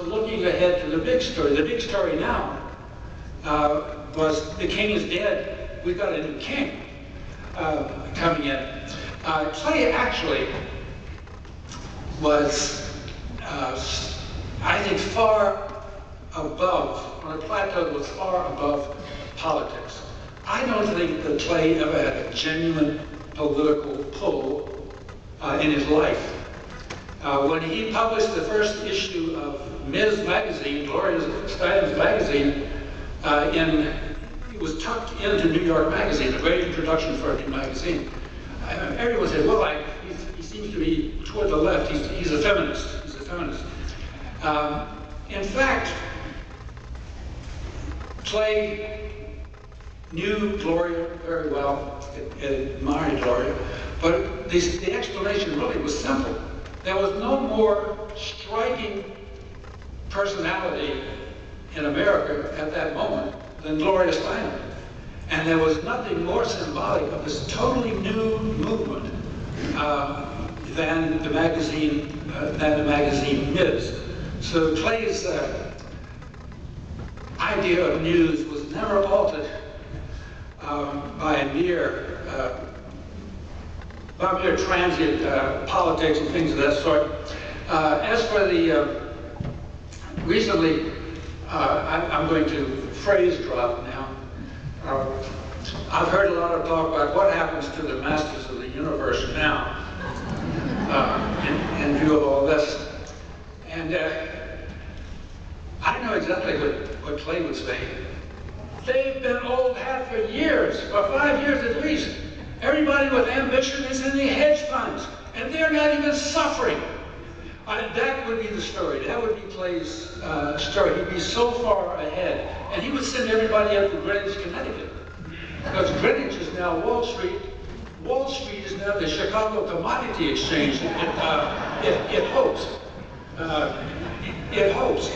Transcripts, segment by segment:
looking ahead to the big story. The big story now was the king is dead. We've got a new king coming in. Play actually was, I think, far above, on a plateau that was far above politics. I don't think the play ever had a genuine political pull in his life. When he published the first issue of Ms. magazine, Gloria Steinem's magazine, it was tucked into New York Magazine, a great introduction for a new magazine. Everyone said, well, he seems to be toward the left. He's a feminist. He's a feminist. In fact, Clay knew Gloria very well, admired Gloria, but the explanation really was simple. There was no more striking personality in America at that moment than Gloria Steinem. And there was nothing more symbolic of this totally new movement than the magazine Ms. So Clay's idea of news was never altered by mere transient politics and things of that sort. As for the recently, I'm going to phrase drop now. I've heard a lot of talk about what happens to the masters of the universe now, in view of all this. And I know exactly what Clay would say. They've been old hat for years, for 5 years at least. Everybody with ambition is in the hedge funds, and they're not even suffering. That would be the story. That would be Clay's story. He'd be so far ahead. And he would send everybody up to Greenwich, Connecticut. Because Greenwich is now Wall Street. Wall Street is now the Chicago Commodity Exchange. It hopes. It hopes.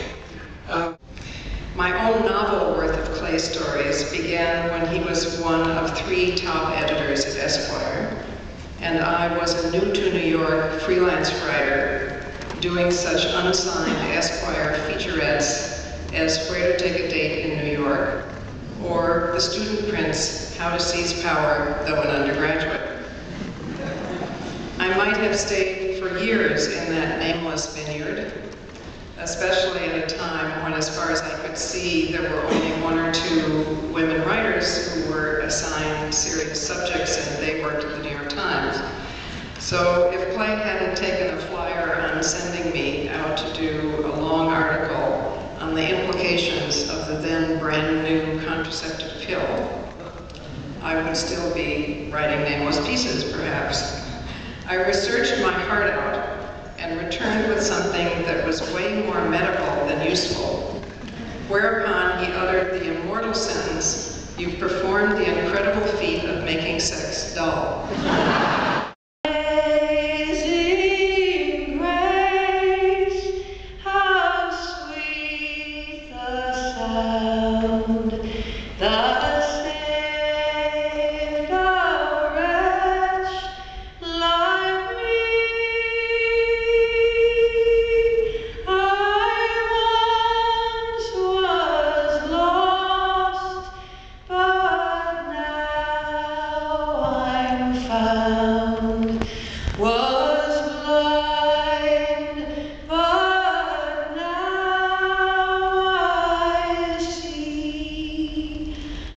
My own novel worth of Clay stories began when he was one of 3 top editors at Esquire, and I was a new to New York freelance writer doing such unsigned Esquire featurettes as Where to Take a Date in New York, or the student prints, How to Seize Power, though an undergraduate. I might have stayed for years in that nameless vineyard, especially at a time when, as far as I could see, there were only 1 or 2 women writers who were assigned serious subjects, and they worked at the New York Times. So if Clay hadn't taken a flyer on sending me out to do a long article on the implications of the then brand new contraceptive pill, I would still be writing nameless pieces, perhaps. I researched my heart out and returned with something that was way more medical than useful, whereupon he uttered the immortal sentence, "You've performed the incredible feat of making sex dull."